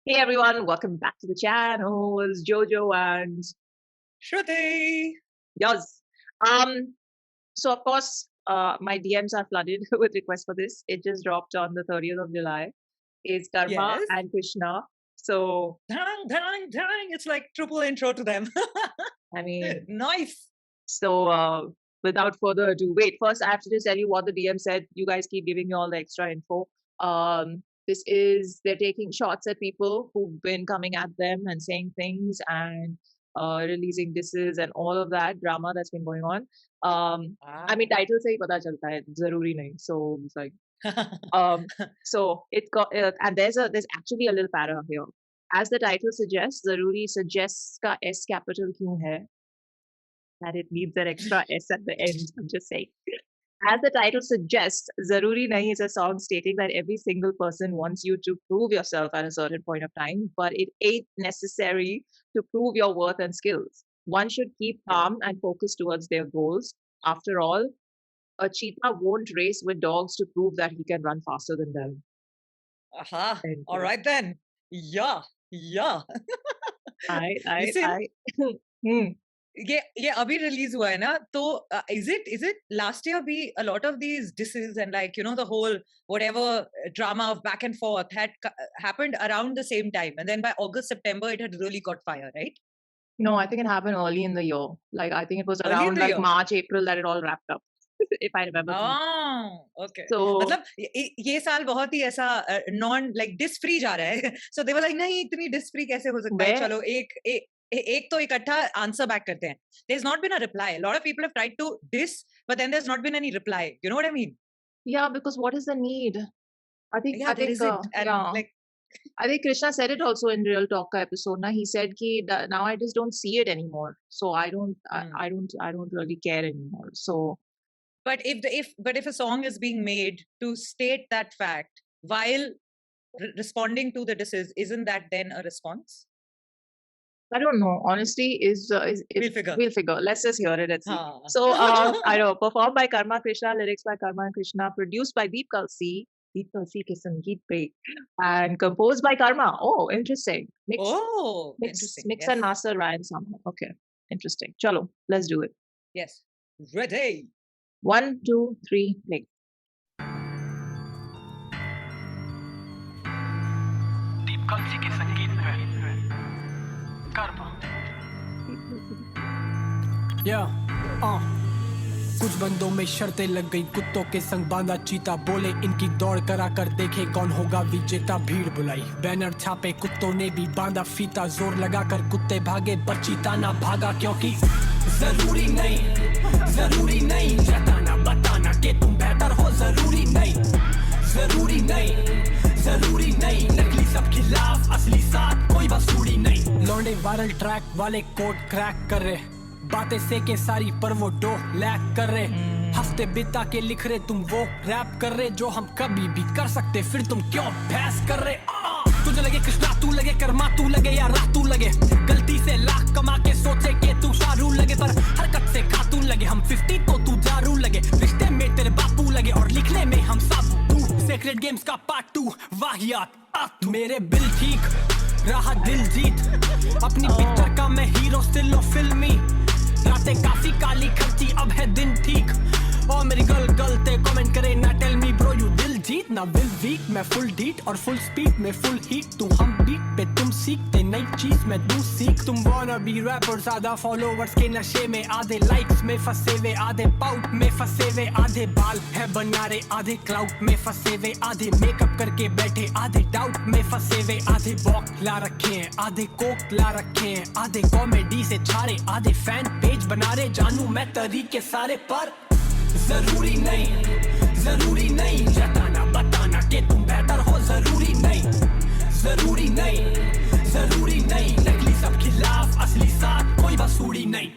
Hey everyone, welcome back to the channel. It's Jojo and Shruti. Yoz. So of course, my DMs are flooded with requests for this. It just dropped on the 30th of July. It's Karma Yes. and Krishna. So Dang, dang, dang. It's like triple intro to them. I mean, Nice. without further ado, wait. First, I have to just tell you what the DM said. You guys keep giving me all the extra info. This is they're taking shots at people who've been coming at them and saying things and releasing disses and all of that drama that's been going on. I mean, title से ही पता चलता है, जरूरी नहीं. So it's like, so it got and there's actually a little para here. As the title suggests, zaruri suggests का S capital क्यों है? That it needs an extra S at the end. I'm just saying. As the title suggests, Zaruri Nahi is a song stating that every single person wants you to prove yourself at a certain point of time, but it ain't necessary to prove your worth and skills. One should keep calm and focus towards their goals. After all, a cheetah won't race with dogs to prove that he can run faster than them. Aha. End All quote. right then. Yeah. Yeah. I. ये अभी release हुआ है ना तो is it last year we a lot of these disses and like the whole whatever drama of back and forth had happened around the same time, and then by August September it had really got fire, right? No, I think it happened early in the year. Like I think it was Early in around the like year. March, April that it all wrapped up. If I remember. Okay. So मतलब ये साल बहुत ही ऐसा non like dish free जा रहा है. So they were like नहीं इतनी डिस फ्री कैसे हो सकता है, चलो एक तो इकट्ठा आंसर बैक करते हैं. There's not been a reply. A lot of people have tried to diss, but then there's not been any reply. You know what I mean? yeah, because what is the need? I think Yeah, there isn't. And yeah. like I think Krishna said it also in Real Talk ka episode. Na he said ki now I just don't see it anymore. So I don't really care anymore. So but if a song is being made to state that fact while responding to the disses, isn't that then a response? I don't know. Honestly, we'll figure. Let's just hear it and see. So I know. Performed by Karma Krishna, lyrics by Karma and Krishna, produced by Deep Kalsi. Deep Kalsi ke Sangeet pe, and composed by Karma. Oh, interesting. Interesting. Mix and master Ryan somehow. Okay, interesting. Chalo, let's do it. Yes. Ready. 1, 2, 3, play. Deep Kalsi के संगीत पे कर्मा. कुछ बंदों में शर्तें लग गई, कुत्तों के संग बांधा चीता, बोले इनकी दौड़ करा कर देखे कौन होगा विजेता. भीड़ बुलाई, बैनर छापे, कुत्तों ने भी बांधा फीता, जोर लगा कर कुत्ते भागे पर चीता ना भागा, क्योंकि जरूरी नहीं जताना बताना कि तुम बेहतर हो. जरूरी नहीं नकली सब खिलाफ असली साथ कोई बसूड़ी नहीं. लौंडे वायरल ट्रैक वाले कोड क्रैक कर रहे, बातें से के सारी पर वो डो लैक कर रहे. हफ्ते बिता के लिख रहे तुम वो रैप कर रहे जो हम कभी भी कर सकते, फिर तुम क्यों बहस कर रहे. तुझे लगे कृष्णा, तू लगे कर्मा, तू लगे या राह, तू लगे गलती से लाख कमा के सोचे कि तू शाहरुख लगे, पर हरकत से खातून लगे. हम 50 तो तू जारू लगे, रिश्ते में तेरे बापू लगे और लिखने में हम साबू. सेक्रेट गेम्स का पार्ट 2 वाहियात. मेरे बिल ठीक रहा दिल जीत, अपनी पिक्चर का मैं हीरो स्टिल और फिल्मी. रातें काफी काली खर्ची, अब है दिन ठीक. और मेरी गलते कमेंट करे ना, टेल मी ब्रो यू दिल जीत ना विल वीक. मैं फुल डीट और फुल स्पीड में फुल हीट, तू हम बीट पे तुम सीखते नई चीज मैं तू सीख. तुम वाना बी रैपर, ज्यादा फॉलोवर्स के नशे में, आधे लाइक्स में फंसे हुए, आधे पाउट में फंसे हुए, आधे बाल है बनारे, आधे क्लाउड में फंसे हुए, आधे मेकअप करके बैठे, आधे डाउट में फंसे हुए, आधे वॉक ला रखे हैं, आधे कोक ला रखे हैं, आधे कॉमेडी से छारे, आधे फैन पेज बना रहे. जानू मैं तरीके सारे पर जरूरी नहीं जताना बताना कि तुम बेहतर हो. जरूरी नहीं नकली सब खिलाफ असली साथ कोई बसूड़ी नहीं.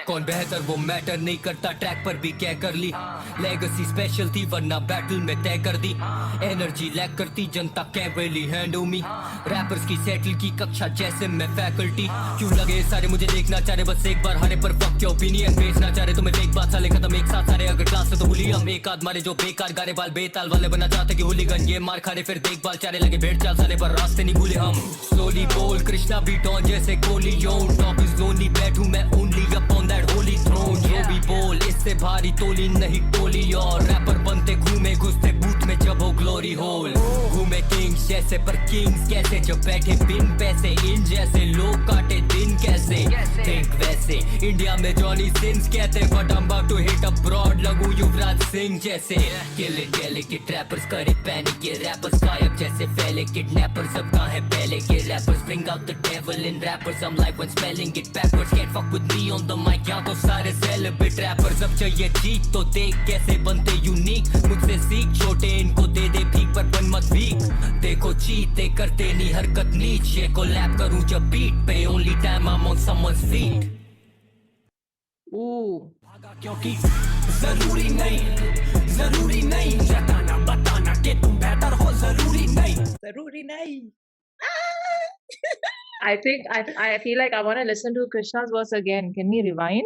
कौन बेहतर वो मैटर नहीं करता, ट्रैक पर भी क्या कर ली, लेगेसी स्पेशल थी वरना बैटल में तय कर दी, एनर्जी लैक करती जनता can really handle me, rappers की सेटल की कक्षा जैसे मैं फैकल्टी, क्यों लगे सारे मुझे देखना चाह रहे बस एक बार हारे पर फक के ओपिनियन बेचना चाह रहे, तुम्हें फेक बात साले खत्म एक साथ सारे, अगर क्लास से तो भूली हम एक आध मारे जो बेकार गारे बाल बेताल वाले बना चाहते कि हुलीगन ये मार खा रहे फिर देखभाल चारे लगे भेड़ चाल साले पर रास्ते नहीं भूले हम, स्लोली बोल कृष्णा बीट ऑन जैसे कोली योन, टॉप इज लोनली बैठूं मैं only up on that holy throne, जो भी बोल इससे भारी तोली नहीं टोली, और रैपर बनते घूमे घुसते बूथ में जब हो ग्लोरी होल, घूमे किंग्स जैसे पर किंग्स कैसे जब बैठे बिन पैसे, इन जैसे लोग काटे दिन कैसे, थिंक वैसे इंडिया में जॉनी सिंस कहते but I'm about to hit abroad, लगू युवराज सिंह जैसे, किल इट गैले के ट्रैपर्स करे पैनिक, ये रैपर्स गायब जैसे फैले, किडनैपर्स अब कहाँ है पहले के rappers, bring out the devil in rappers, I'm like when spelling it backwards, can't fuck with me on the mic, यहाँ तो सारे celebrate rappers, अब चाहिए जीत तो देख कैसे बनते यूनिक, मुझसे सीख छोटे इनको दे दे भीख पर बन मत वीक, देखो चीते करते नहीं हरकत नीच, ये कोलैब करूँ जब बीट पे, only time I'm on someone's feet. Ooh. क्योंकि जरूरी नहीं जताना बताना कि तुम बेहतर हो, जरूरी नहीं. I think I feel like I want to listen to Krishna's verse again. Can we rewind?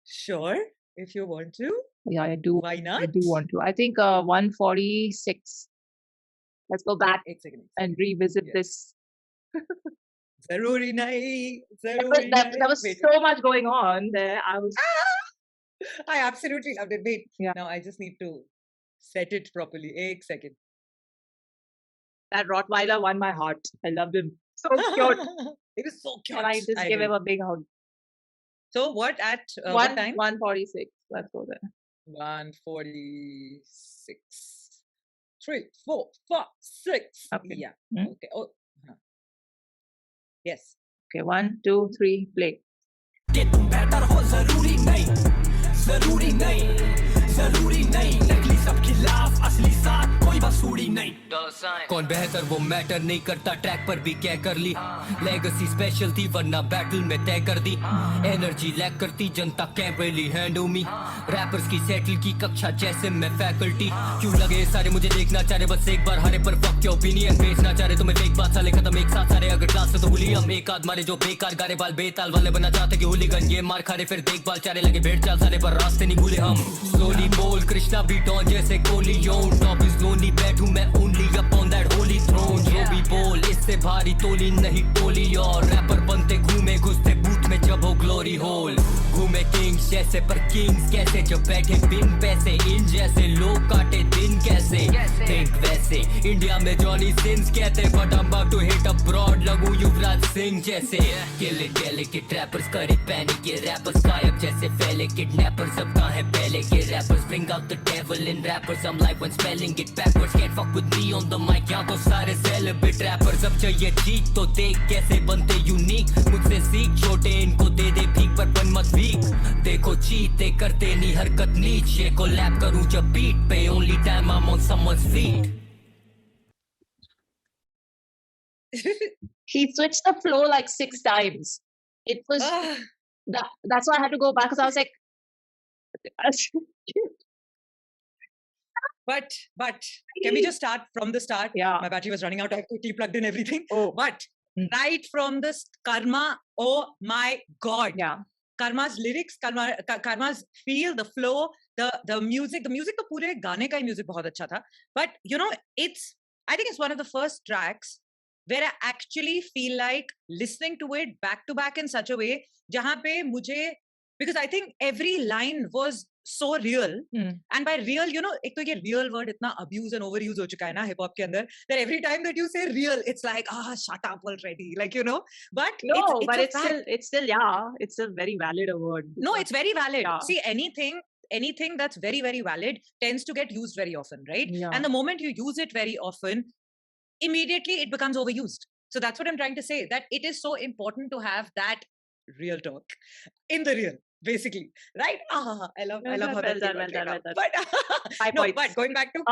Sure, if you want to. Yeah, I do. Why not? I do want to. I think 146. Let's go back Eight seconds. and revisit Yes. this. Zaruri nahi, There zaruri was nahi. Wait, so much going on there. I was I absolutely loved it. Wait, Yeah. now I just need to set it properly. Eight seconds. that Rottweiler won my heart. I loved him. So cute. It was so cute. And I just gave him a big hug. So what at what time? 146. Let's go there. 146. 3, 4, 5, 6. Okay. Yeah. Hmm. Okay. Oh. Yes. Okay, 1, 2, 3, play. कि तुम बेहतर हो, जरूरी नहीं नकली सब खिलाफ असली साथ कोई बसूड़ी नहीं, कौन बेहतर वो मैटर नहीं करता, ट्रैक पर भी क्या कर ली, लेगेसी स्पेशल थी वरना बैटल में तय कर दी, एनर्जी लैक करती जनता can really handle me, rappers की सेटल की कक्षा जैसे मैं फैकल्टी, क्यों लगे सारे मुझे देखना चाह रहे बस एक बार हारे पर फक के ओपिनियन बेचना चाह रहे, तुम्हें फेक बात साले खत्म एक साथ सारे, अगर क्लास से तो भूली हम एक आध मारे जो बेकार गारे बाल बेताल वाले बना चाहते कि हुलीगन ये मार खा रहे फिर देखभाल चारे लगे भेड़ चाल साले पर रास्ते नहीं भूले हम, स्लोली बोल कृष्णा बीट ऑन जैसे कोली योन, टॉप इज लोनली बैठूं मैं only up on that holy throne, जो भी बोल इससे भारी तोली नहीं टोली, और रैपर बनते घूमे घुसते बूथ में जब हो ग्लोरी होल, घूमे किंग्स जैसे पर किंग्स कैसे जब बैठे बिन पैसे, इन जैसे लोग काटे दिन कैसे, थिंक वैसे इंडिया में जॉनी सिंस कहते but I'm about to hit abroad, लगू युवराज सिंह जैसे, किल इट गैले के ट्रैपर्स करे पैनिक, ये रैपर्स गायब जैसे फैले, किडनैपर्स अब कहाँ है पहले के rappers, bring out the devil in rappers, I'm like when spelling it backwards, can't fuck with me on the mic, यहाँ तो सारे celebrate rappers, अब चाहिए जीत तो देख कैसे बनते यूनिक, मुझसे सीख छोटे इनको दे दे भीख पर बन मत वीक, देखो चीते करते नहीं हरकत नीच, ये कोलैब करूँ जब बीट पे, only time I'm on someone's feet. He switched the flow like 6 times. It was Ah, that's why I had to go back because I was like, but can we just start from the start? yeah. My battery was running out. I quickly plugged in everything. Oh, But Mm. right from this Karma, oh my God. yeah. Karma's lyrics, Karma's feel, the flow, the music तो पूरे गाने का ही music बहुत अच्छा था. But you know, I think it's one of the first tracks where I actually feel like listening to it back to back in such a way जहाँ पे मुझे, because I think every line was so real, and by real, you know, एक तो ये real word इतना abuse and overuse हो चुका है ना hip hop के अंदर, that every time that you say real, it's like shut up already, like, you know, but No, but a it's fact. still it's still very valid a word. No, it's very valid. Yeah. See, anything that's very, very valid tends to get used very often, right? Yeah. And the moment you use it very often, immediately it becomes overused. So that's what I'm trying to say, that it is so important to have that real talk in the real, basically, right? I love Well how that done, came well out done, right well now. High But no, points. but going back to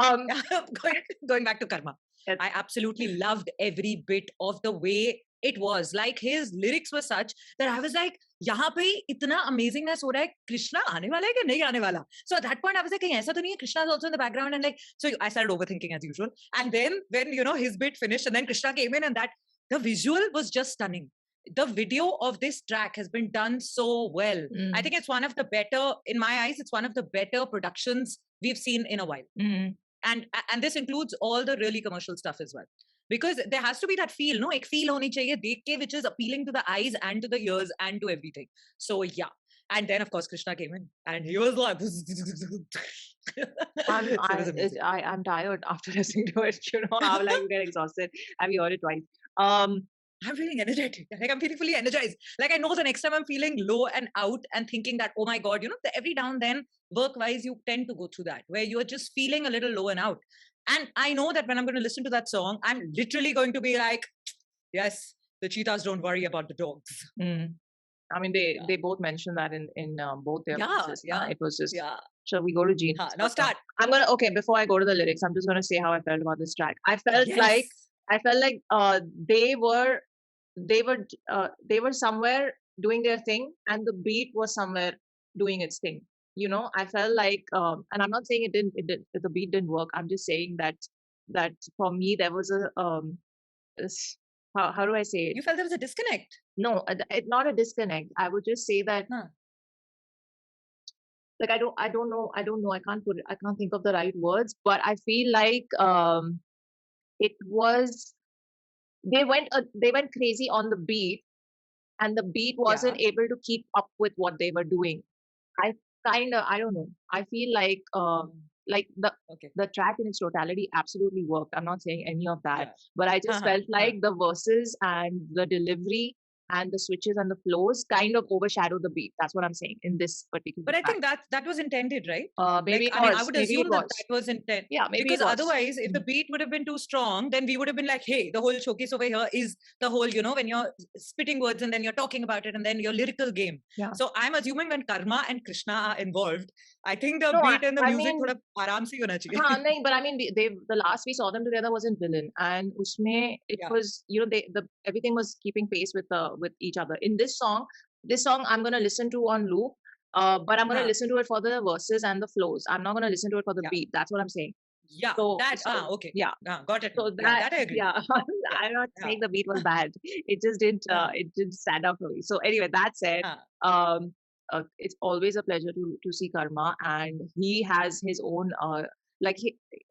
going back to Karma, Yes. I absolutely loved every bit of the way it was like his lyrics were such that I was like, यहाँ पे इतना amazingness हो रहा है, कृष्णा आने वाला है कि नहीं आने वाला? So at that point, I was like, कहीं ऐसा तो नहीं है? Krishna is also in the background, and like, so I started overthinking as usual. And then when his bit finished, and then Krishna came in, and that the visual was just stunning. The video of this track has been done so well. I think it's one of the better, in my eyes, it's one of the better productions we've seen in a while. And this includes all the really commercial stuff as well. Because there has to be that feel, no? Ek feel honi chahiye dekh ke, which is appealing to the eyes and to the ears and to everything. So yeah. And then of course Krishna came in and he was like I'm tired after listening to it. How like you get exhausted. I've heard it twice. I'm feeling energetic. Like I'm feeling fully energized. Like I know the next time I'm feeling low and out and thinking that, oh my God, every now and then work-wise, you tend to go through that where you're just feeling a little low and out. And I know that when I'm going to listen to that song, I'm literally going to be like, yes, the cheetahs don't worry about the dogs. I mean, they both mentioned that in both their pieces. Yeah. It was just, shall we go to Gene? Now start. Okay, before I go to the lyrics, I'm just going to say how I felt about this track. I felt like they were somewhere doing their thing and the beat was somewhere doing its thing. I felt like, and I'm not saying the beat didn't work. I'm just saying that for me there was how do I say it? You felt there was a disconnect. No, not a disconnect. I would just say that, like I don't know. I can't think of the right words, but I feel like it was. They went crazy on the beat, and the beat wasn't able to keep up with what they were doing. I don't know. I feel like the track in its totality absolutely worked. I'm not saying any of that, but I just felt like the verses and the delivery and the switches and the flows kind of overshadow the beat. That's what I'm saying in this particular. But I think that was intended, right? Maybe I would assume that was intended. Yeah, maybe because otherwise, if the beat would have been too strong, then we would have been like, hey, the whole showcase over here is the whole, when you're spitting words and then you're talking about it and then your lyrical game. Yeah. So I'm assuming when Karma and Krishna are involved, I think the beat and the music thoda aaram se hona chahiye. But I mean, the last we saw them together was in Villain, and usme it was everything was keeping pace with each other. In this song I'm gonna listen to on loop, but I'm gonna listen to it for the verses and the flows. I'm not gonna listen to it for the beat. That's what I'm saying. Yeah. Okay. Yeah. Got it. So that I agree. Yeah. I'm not saying the beat was bad. It just didn't. It didn't stand out for me. So anyway, that said, it's always a pleasure to see Karma, and he has his own like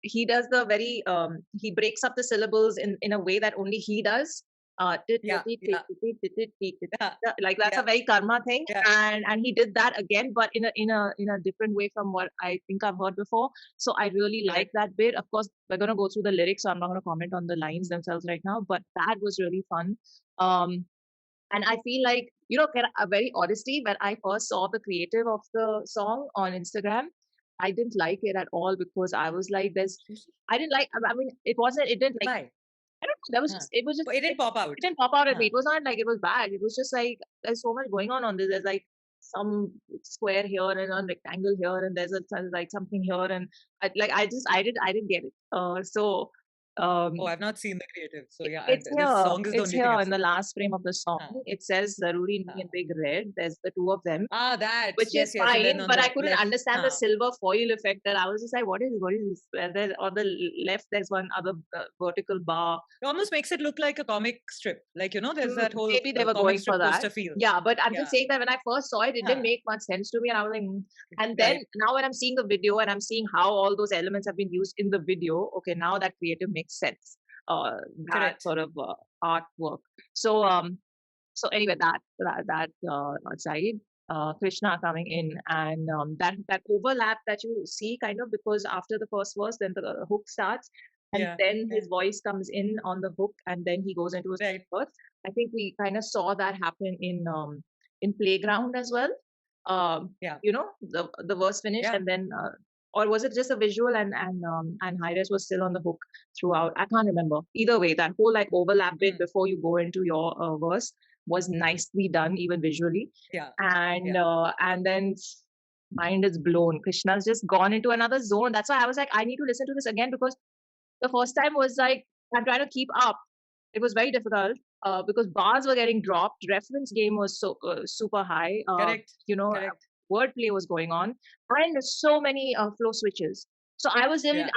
he does the very he breaks up the syllables in a way that only he does. Like that's a very Karma thing, and he did that again, but in a different way from what I think I've heard before. So I really like that bit. Of course, we're gonna go through the lyrics, so I'm not gonna comment on the lines themselves right now. But that was really fun. And I feel like, a very honesty, when I first saw the creative of the song on Instagram, I didn't like it at all because I was like, I didn't like, I mean, it didn't like, Why? I don't know, it didn't pop out. It didn't pop out at me. It was not like it was bad. It was just like, there's so much going on this. There's like some square here and a rectangle here, and there's like something here. And I didn't get it. I've not seen the creative. So yeah, it's this song is the only here thing in the last frame of the song. It says Zaruri in big red. There's the two of them. That which is fine, but I couldn't understand the silver foil effect. That I was just like, what is this? There's on the left, there's one other vertical bar. It almost makes it look like a comic strip. Like there's that whole maybe they were going for that. Feel. Yeah, but I'm just saying that when I first saw it, it didn't make much sense to me, and I was like, and then now when I'm seeing the video and I'm seeing how all those elements have been used in the video, okay, now that creative makes sense. That sort of artwork. So anyway, that side, Krishna coming in, and that overlap that you see kind of, because after the first verse, then the hook starts, and then his voice comes in on the hook, and then he goes into his verse. I think we kind of saw that happen in Playground as well. The verse finished, and then. Or was it just a visual and Hi-Res was still on the hook throughout? I can't remember. Either way, that whole like overlap bit before you go into your verse was nicely done, even visually. Yeah. And then mind is blown. Krishna's just gone into another zone. That's why I was like, I need to listen to this again, because the first time was like, I'm trying to keep up. it was very difficult because bars were getting dropped, reference game was so super high. Correct. You know, Correct. wordplay was going on, and so many flow switches. So I was Yeah.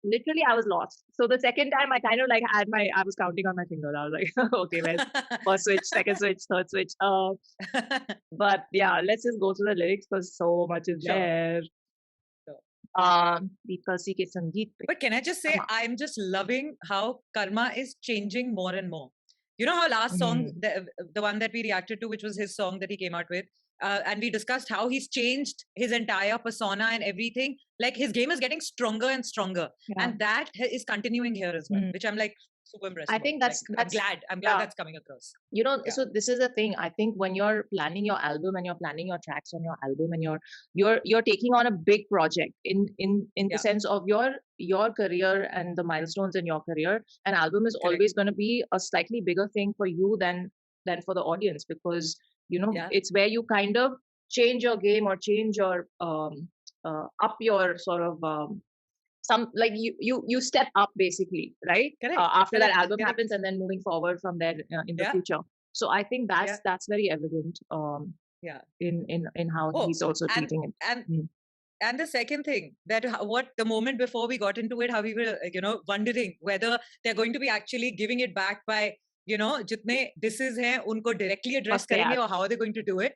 literally I was lost. So the second time I kind of like I was counting on my finger. I was like, okay, where's first switch, second switch, third switch. But yeah, let's just go to the lyrics because so much is Sure. there. Sure. Deep Kalsi ke Sangeet pe. But can I just say, I'm just loving how Karma is changing more and more. You know how last song, the one that we reacted to, which was his song that he came out with, and we discussed how he's changed his entire persona and everything. Like his game is getting stronger and stronger, Yeah. and that is continuing here as well, which I'm like super impressed. I about. think that's- Like, that's- I'm glad yeah. that's coming across. You know, Yeah. so this is the thing. I think when you're planning your album and you're planning your tracks on your album and you're taking on a big project in Yeah. the sense of your career and the milestones in your career, an album is Correct. always going to be a slightly bigger thing for you than for the audience, because you know Yeah. it's where you kind of change your game or change your up your sort of some like you step up basically, right? Correct. After that Correct. album Correct. happens and then moving forward from there in the Yeah. future. So I think that's very evident Yeah. in how Oh, he's also and- treating it. And and the second thing that what the moment before we got into it, how we were wondering whether they're going to be actually giving it back by jitne disses hain unko directly address Okay, karenge, yeah. or how are they going to do it.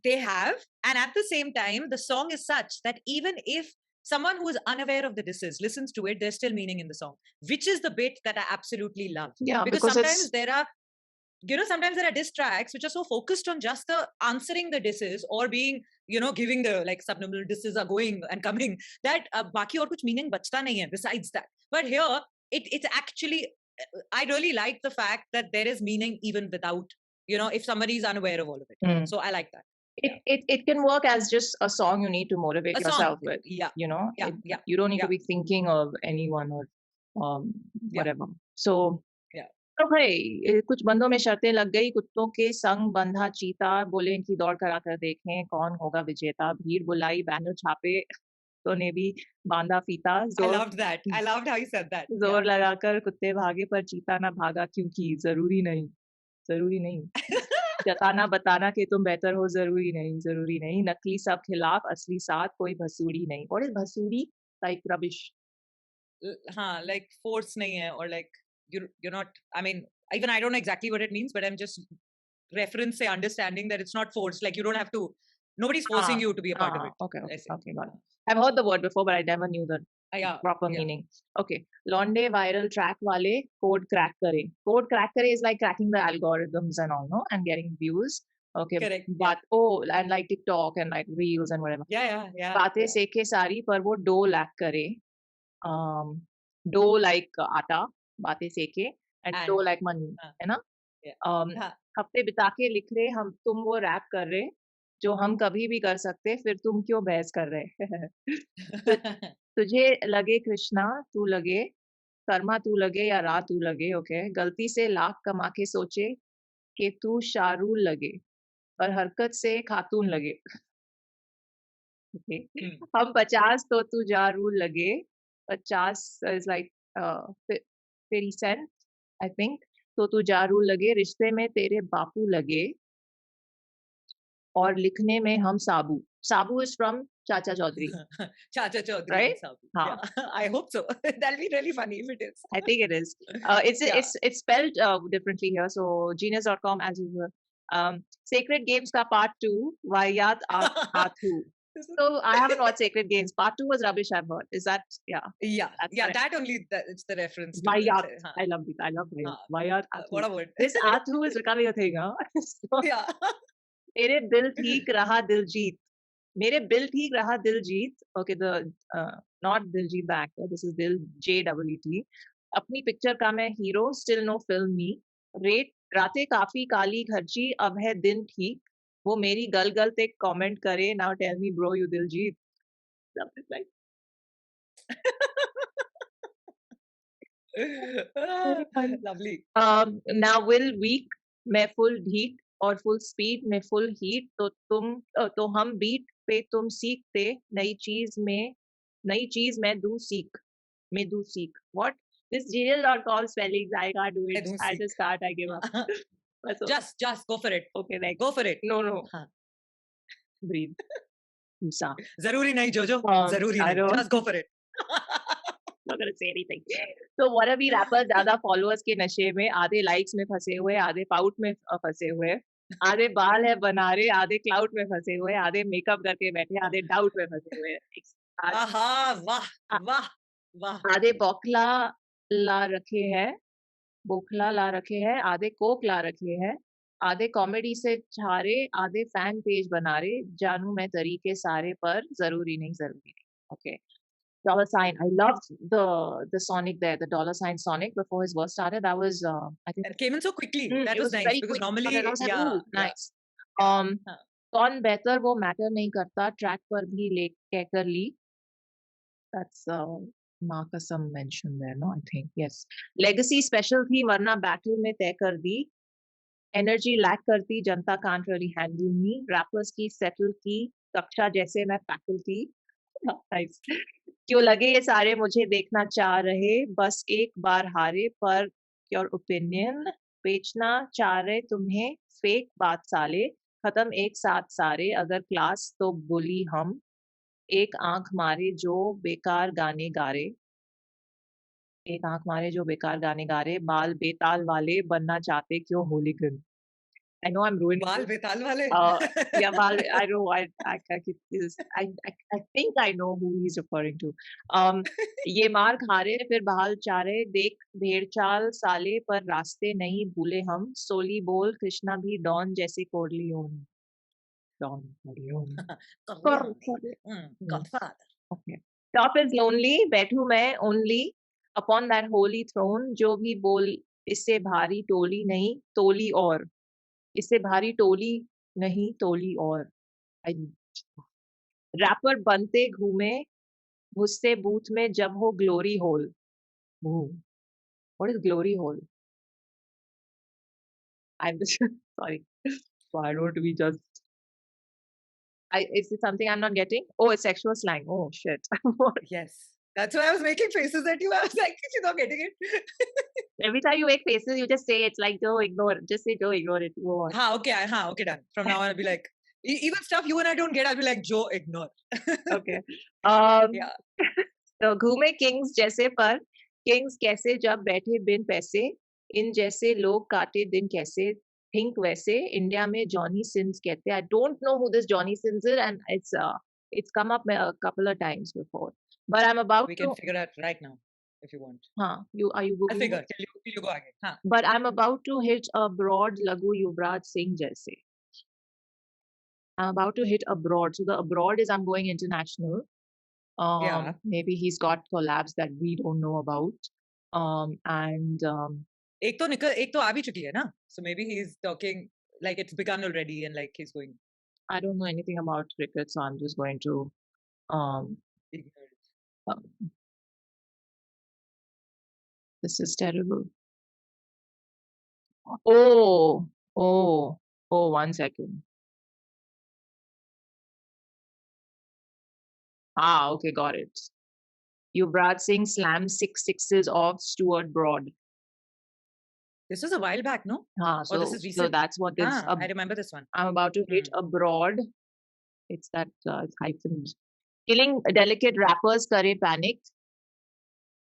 They have, and at the same time the song is such that even if someone who is unaware of the disses listens to it, there's still meaning in the song, which is the bit that I absolutely love. Yeah, Because because sometimes it's there are sometimes there are diss tracks which are so focused on just the answering the disses or being giving the like subliminal disses are going and coming, that baki aur kuch meaning bachta nahi hai besides that. But here it's actually I really like the fact that there is meaning even without if somebody is unaware of all of it. Mm. So I like that. it can work as just a song you need to motivate A song. yourself with. Yeah. You know, Yeah, yeah, you don't need to yeah. be thinking of anyone or Yeah. whatever. So Yeah. तो भाई कुछ बंदों में शर्तें लग गई, कुत्तों के संग बंधा चीता, बोले इनकी दौड़ करा कर देखें कौन होगा विजेता, भीड़ बुलाई बैनर छापे तो ने भी बांधा फीता, I जोर loved that. I loved how you said that. जोर Yeah. लगाकर कुत्ते भागे पर चीता ना भागा, क्योंकि जरूरी नहीं जताना बताना कि तुम बेहतर हो, जरूरी नहीं, नकली सब खिलाफ असली साथ, कोई भसूड़ी नहीं. What is भसूड़ी? Like rubbish. हाँ, like force nahi hai, or like you're not, I mean, even I don't know exactly what it means, but I'm just reference say understanding that it's not forced, like you don't have to, nobody's forcing you to be a part of it. Okay, I see. got it. I've heard the word before, but I never knew the Yeah, proper yeah. meaning. Okay, Londe viral track wale code crack kare. Code crack kare is like cracking the algorithms and all, no, and getting views. Okay, Correct, but and like TikTok and like Reels and whatever. Yeah. बातें सेके सारी पर वो dough लैक करे. Dough like आटा, बातें सेके and And- dough like money, हाँ. है ना? Yeah. Um, हाँ. हफ्ते बिता के लिख रहे हम, तुम वो रैप कर रहे जो हम कभी भी कर सकते, फिर तुम क्यों बहस कर रहे? तुझे लगे कृष्णा तू लगे, कर्मा तू लगे या रा तू लगे, ओके, गलती से लाख कमा के सोचे कि तू शाहरुल लगे, पर हरकत से खातून लगे. Okay. हम 50 तो तू जारूल लगे, 50 is like 50 cents, I think. तो तू जारूल लगे, रिश्ते में तेरे बापू लगे, और लिखने में हम साबू. Sabu is from Chacha Chaudhary. Chacha Chaudhary. Right? and Sabu. हाँ. Yeah. I hope so. That'll be really funny if it is. I think it is. Yeah. It's spelled differently here. So genius.com as usual. Sacred Games ka part 2, Vayat Athu. So I haven't watched Sacred Games. Part 2 was rubbish, I've heard. Is that, yeah. Yeah, That's yeah. correct. That only. It's the reference. to it. Vayat. Huh. I love it. I love Vayat. हाँ. Vayat Athu. What a word. This Athu is becoming a thing, huh? So, Yeah. मेरे दिल ठीक रहा दिलजीत. मेरे दिल ठीक रहा Diljit. Okay, the not Diljit the actor. This is Dil JEET. अपनी पिक्चर का मैं hero, still no film me. Rate रातें काफी काली खर्ची, अब है दिन ठीक. वो मेरी गल गल ते कमेंट करे. Now tell me, bro, you Diljit. Something like Ah, funny. lovely. now will weak मैं full ढीठ और full speed में full heat, तो हम beat पे तुम सीखते, नई चीज मैं दूं सीख. What? This genius.com spellings, I can't do I it. don't I seek. just can't. I give up. That's all. Just go for it. Okay, next. Go for it. No. हाँ. Breathe. Musa. जरूरी नहीं जोजो. जरूरी I नहीं. know. Just go for it. Not gonna say anything. So what are we rappers ज्यादा followers के नशे में, आधे likes में फंसे हुए, आधे पाउट में फंसे हुए, आधे बाल है बना रहे, आधे क्लाउड में फंसे हुए, आधे मेकअप करके बैठे, आधे डाउट में फंसे हुए, आहा वाह वाह वाह. आधे बौखला ला रखे हैं, बोखला ला रखे हैं, आधे कोक ला रखे हैं, आधे कॉमेडी से छारे, आधे फैन पेज बना रहे, जानू मैं तरीके सारे पर जरूरी नहीं. Okay. Dollar sign. I loved the Sonic there, the dollar sign Sonic before his verse started. That was I think It came in so quickly. That it was nice very because quick, normally and I was like, yeah, ooh, yeah. nice. कौन बेहतर वो matter नहीं करता, track पर भी ले कहकर ली. That's Marcusum mentioned there, no? I think yes. Legacy special थी वरना battle में तय कर दी. Energy lack करती, जनता can't really handle me. Rappers की settle की, कक्षा जैसे मैं faculty. Nice. क्यों लगे ये सारे मुझे देखना चाह रहे, बस एक बार हारे पर your opinion बेचना चाह रहे तुम्हें फेक बात साले, खत्म एक साथ सारे, अगर क्लास तो बुली हम, एक आंख मारे जो बेकार गाने गा रहे, एक आंख मारे जो बेकार गाने गा रहे, बाल बेताल वाले बनना चाहते क्यों hooligan. I know I'm ruining बाल this. बेताल वाले. Yeah, Bal, I know. I think I know who he's referring to. ये मार खा रहे फिर बहाल चाह रहे, देख भेड़ चाल साले पर रास्ते नहीं भूले हम, सोली बोल कृष्णा भी डॉन जैसे Corleone. Don Corleone. Godfather. Okay. Top is lonely, बैठू मैं only upon that holy throne, जो भी बोल इससे भारी टोली नहीं तोली और, इससे भारी टोली नहीं तोली और. रैपर बनते घूमे घुसते बूथ में जब हो glory hole. What is glory hole? I'm just sorry. Why don't we just is it something I'm not getting? Oh, it's sexual slang. Oh shit. Yes. That's why I was making faces at you. I was like, she's not getting it. Every time you make faces, you just say it's like, don't ignore it. Just say, don't ignore it. Go on. Okay, done. From now on, I'll be like, even stuff you and I don't get, I'll be like, Joe, ignore. Okay. Yeah. तो घूमे Kings जैसे पर, Kings कैसे जब बैठे बिन पैसे, इन जैसे लोग काटे दिन कैसे, थिंक वैसे, इंडिया में जॉनी सिंस कहते हैं. I don't know who this Johnny Sins is, and it's come up a couple of times before. But I'm about We to. can figure out right now if you want. हाँ, are you I'll Googling figure. it? Till you go again. हाँ. But I'm about to hit a broad Lagu Yuvraj Singh jaise. I'm about to hit abroad. So the abroad is I'm going international. Yeah. Maybe he's got collabs that we don't know about. एक तो आ भी चुकी है ना. So maybe he's talking like it's begun already and like he's going. I don't know anything about cricket, so I'm just going to Ignore it. this is terrible. Oh, 1 second. Okay, got it. Yuvraj Singh slammed 6 sixes off Stuart Broad. This was a while back, no? So, this is so recent. that's what is. I remember this one. I'm about to hit abroad. It's that it's hyphened. Killing delicate rappers करे panic.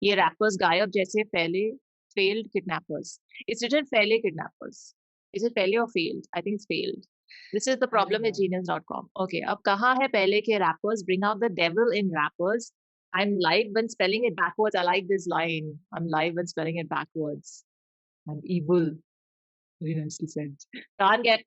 ये rappers गायब जैसे फैले failed kidnappers. It's written failed kidnappers. Is it failed or failed? I think it's failed. This is the problem with genius.com. Okay, अब कहाँ है पहले के rappers? Bring out the devil in rappers. I'm live when spelling it backwards. I like this line. I'm live when spelling it backwards. I'm evil. Very nicely said. Can't get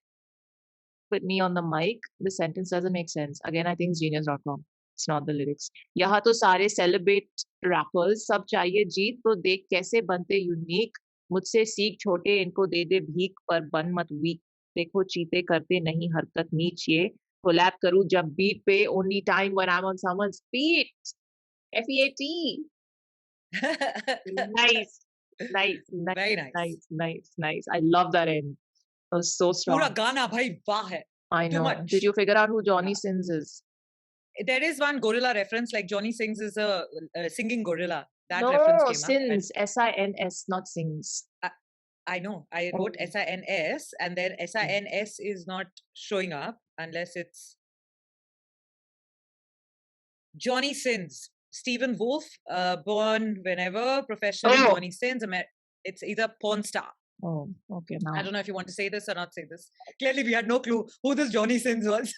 with me on the mic. The sentence doesn't make sense. Again, I think it's genius.com. It's not the lyrics. यहाँ तो सारे celebrate rappers. सब चाहिए जीत तो देख कैसे बनते unique. मुझसे सीख छोटे इनको दे दे भीख पर बन मत weak. देखो चीते करते नहीं हरकत नीच ये. Collab करूँ जब beat पे only time when I'm on someone's feet. F-E-A-T. Nice. Very nice. Nice. I love that end. It was so strong. पूरा गाना भाई वाह है. I Too know. much. Did you figure out who Johnny Sins is? There is one gorilla reference, like Johnny Sings is a singing gorilla. that No, reference came up. And sins. S-I-N-S, not sings. I know. I wrote Oh. SINS and then SINS is not showing up unless it's Johnny Sins. Stephen Wolf, born whenever, professionally Oh. Johnny Sins. It's either porn star. Oh, okay. I Now don't know if you want to say this or not say this. Clearly, we had no clue who this Johnny Sins was.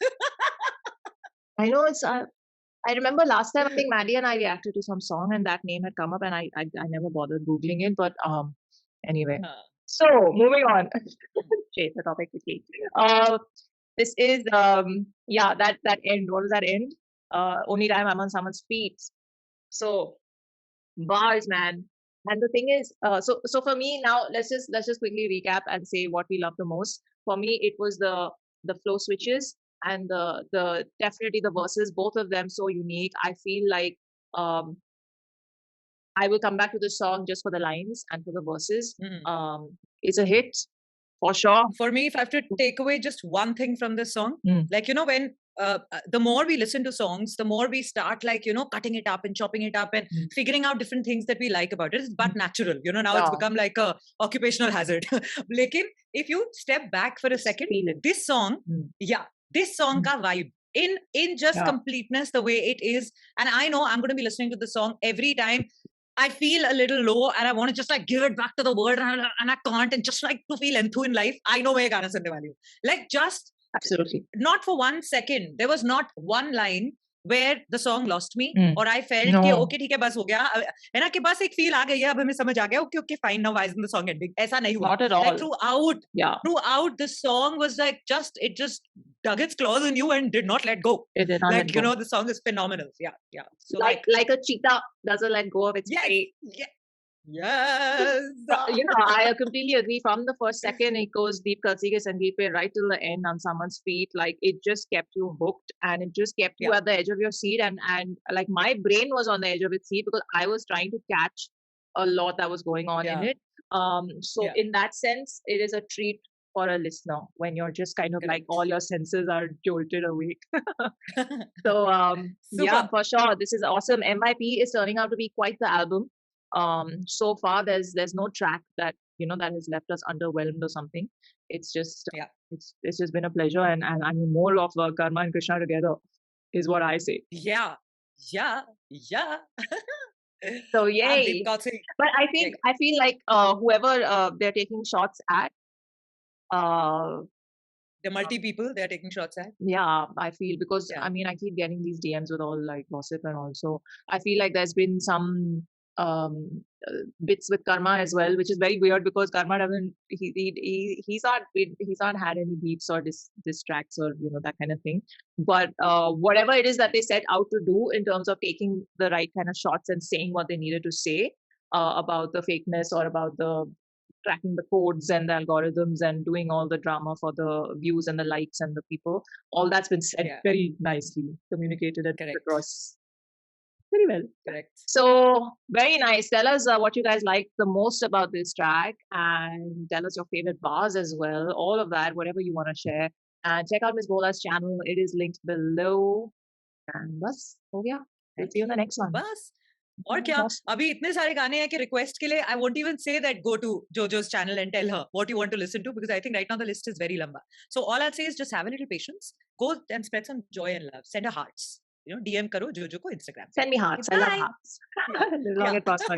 I know it's. I remember last time I think Maddie and I reacted to some song and that name had come up and I never bothered googling it. But anyway. So moving on. Change the topic quickly. This is yeah, that end. What was that end? Only time I'm on someone's feet. So bars, man. And the thing is, so for me now, let's just quickly recap and say what we love the most. For me, it was the flow switches and the definitely the verses. Both of them so unique. I feel like I will come back to the song just for the lines and for the verses. It's a hit for sure. For me, if I have to take away just one thing from this song, Mm. like, you know, when the more we listen to songs, the more we start, like, you know, cutting it up and chopping it up and figuring out different things that we like about it. It's but natural, you know, now it's Yeah. become like a occupational hazard. Lekin, if you step back for a second, Feel it. this song, yeah, this song ka vibe in just Yeah. completeness, the way it is. And I know I'm going to be listening to the song every time I feel a little low and I want to just like give it back to the world and I can't, and just like to feel enthu in life. I know मैं ये गाना सुनने वाली हूँ. Like just Absolutely. not for 1 second. There was not one line where the song lost me or I felt No. कि okay ठीक है बस हो गया है ना, कि बस एक feel आ गई है, अब हमें समझ आ गया, okay fine, now why isn't the song ending? ऐसा नहीं हुआ. Not at all. Like throughout the song was like it just dug its claws in you and did not let go. It did not Like, let you go. know, the song is phenomenal. Yeah. So like a cheetah doesn't let go of its yes, prey. yes. You know, I completely agree. From the first second it goes Deep Kalsi ke Sangeet pe right till the end on someone's feet. Like it just kept you hooked and it just kept you Yeah. at the edge of your seat. And like my brain was on the edge of its seat because I was trying to catch a lot that was going on in Yeah. it. So Yeah. in that sense, it is a treat for a listener when you're just kind of like Correct. all your senses are jolted awake. So Super. yeah, for sure, this is awesome. MIP is turning out to be quite the album. So far there's no track that you know that has left us underwhelmed or something. It's just Yeah. it's just been a pleasure, and I mean more of Karma and Krishna together is what I say. Yeah. So And yay! Deep Kalsi. But I feel like whoever they're taking shots at, The multi people they're taking shots at. yeah, I feel because Yeah. I mean I keep getting these DMs with all like gossip, and also I feel like there's been some bits with Karma as well, which is very weird because Karma doesn't he's not had any beefs or distracts or you know that kind of thing. But whatever it is that they set out to do in terms of taking the right kind of shots and saying what they needed to say about the fakeness or about the tracking the codes and the algorithms and doing all the drama for the views and the likes and the people, all that's been said Yeah. very nicely, communicated and Correct. across very well. Correct. So very nice. Tell us what you guys like the most about this track, and tell us your favorite bars as well. All of that, whatever you want to share. And check out Miss Bola's channel. It is linked below. And bas, ho gaya. We'll see you in the next one. बस और क्या बस. अभी इतने सारे गाने हैं कि रिक्वेस्ट के लिए I won't even say that go to Jojo's channel and tell her what you want to listen to, because I think right now the list is very lamba. So all I'll say is just have a little patience, go and spread some joy and love, send her hearts, you know, DM karo Jojo ko Instagram. Send me hearts. I love Bye. hearts. Live long and prosper.